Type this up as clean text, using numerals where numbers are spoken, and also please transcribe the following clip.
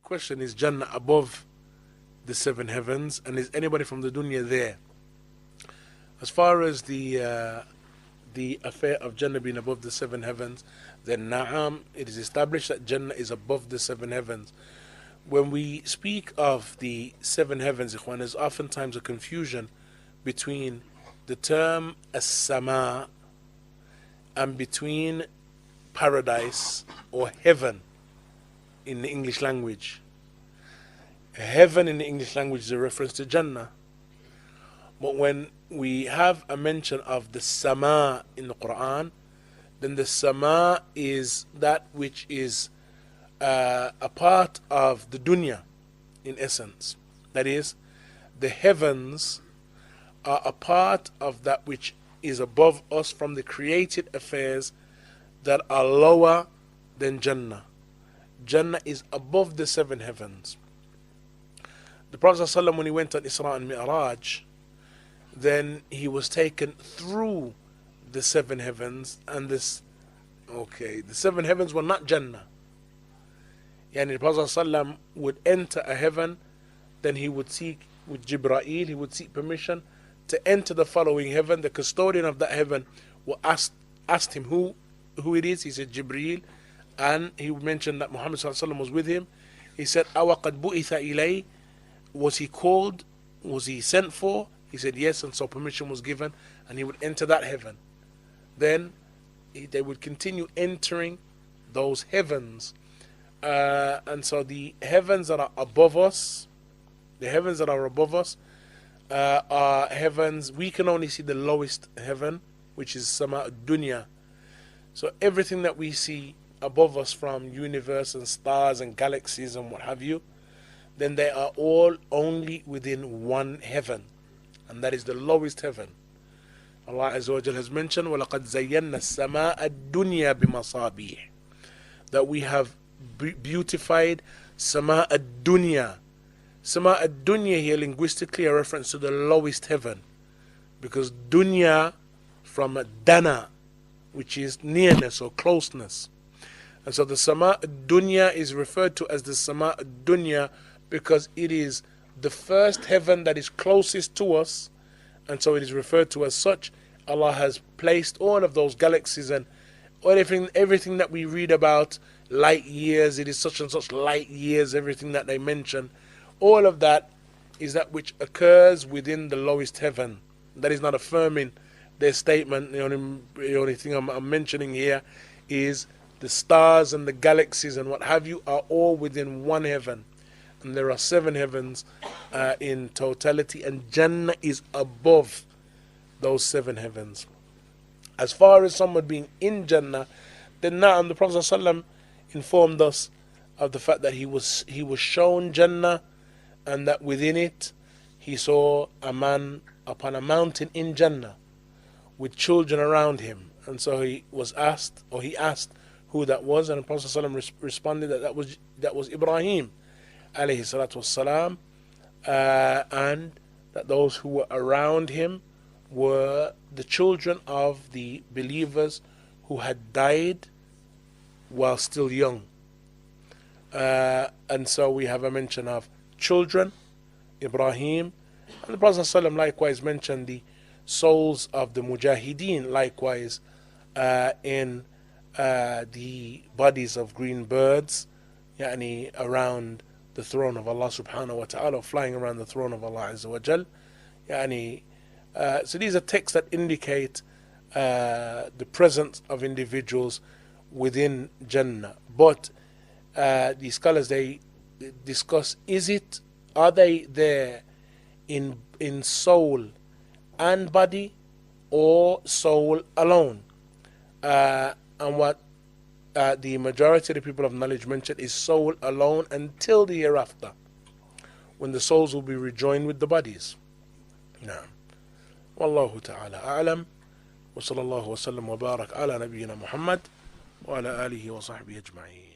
question, is Jannah above the 7 heavens, and is anybody from the dunya there? As far as the affair of Jannah being above the 7 heavens, then na'am, it is established that Jannah is above the 7 heavens. When we speak of the 7 heavens, ikhwan, there's oftentimes a confusion between the term as-sama and between paradise or heaven in the English language. Heaven in the English language is a reference to Jannah. But when we have a mention of the sama in the Quran, then the sama is that which is a part of the dunya in essence. That is, the heavens are a part of that which is above us from the created affairs that are lower than Jannah. Jannah is above the 7 heavens. The Prophet ﷺ, when he went on Isra and Mi'raj, then he was taken through the 7 heavens, and the 7 heavens were not Jannah. Yani the Prophet ﷺ would enter a heaven, then he would seek with Jibreel, he would seek permission to enter the following heaven. The custodian of that heaven will asked him who it is. He said Jibreel, and he mentioned that Muhammad ﷺ was with him. He said, Awa qad bu'itha ilay, was he called? Was he sent for? He said yes, and so permission was given, and he would enter that heaven. Then they would continue entering those heavens, and so the heavens that are above us, are heavens. We can only see the lowest heaven, which is sama dunya. So everything that we see above us from universe and stars and galaxies and what have you, then they are all only within one heaven, and that is the lowest heaven. Allah Azza wa Jal has mentioned, وَلَقَدْ زَيَّنَّا السَّمَاءَ الدُّنْيَا بِمَصَابِيحِ, that we have beautified sama ad-dunya. Sama ad-dunya here linguistically a reference to the lowest heaven, because dunya from dana, which is nearness or closeness. And so the sama ad-dunya is referred to as the sama ad-dunya because it is the first heaven that is closest to us, and so it is referred to as such. Allah has placed all of those galaxies and everything that we read about, light years, it is such and such light years, everything that they mention, all of that is that which occurs within the lowest heaven. That is not affirming their statement. The only thing I'm mentioning here is the stars and the galaxies and what have you are all within one heaven. And there are 7 heavens in totality, and Jannah is above those 7 heavens. As far as someone being in Jannah, then now the Prophet ﷺ informed us of the fact that he was shown Jannah, and that within it he saw a man upon a mountain in Jannah with children around him. And so he asked who that was, and the Prophet ﷺ responded that was Ibrahim alayhi salatu wassalam, and that those who were around him were the children of the believers who had died while still young. And so we have a mention of children, Ibrahim, and the Prophet ﷺ likewise mentioned the souls of the mujahideen, likewise in the bodies of green birds, yani around the throne of Allah subhanahu wa ta'ala, flying around the throne of Allah Azza wa Jal. So these are texts that indicate the presence of individuals within Jannah. But the scholars, they discuss, are they there in soul and body, or soul alone? And what the majority of the people of knowledge mention is soul alone until the hereafter, when the souls will be rejoined with the bodies. Now, Wallahu ta'ala a'lam, wa sallallahu wa sallam wa barak ala nabiyyina Muhammad wa ala alihi wa sahbihi ajma'in.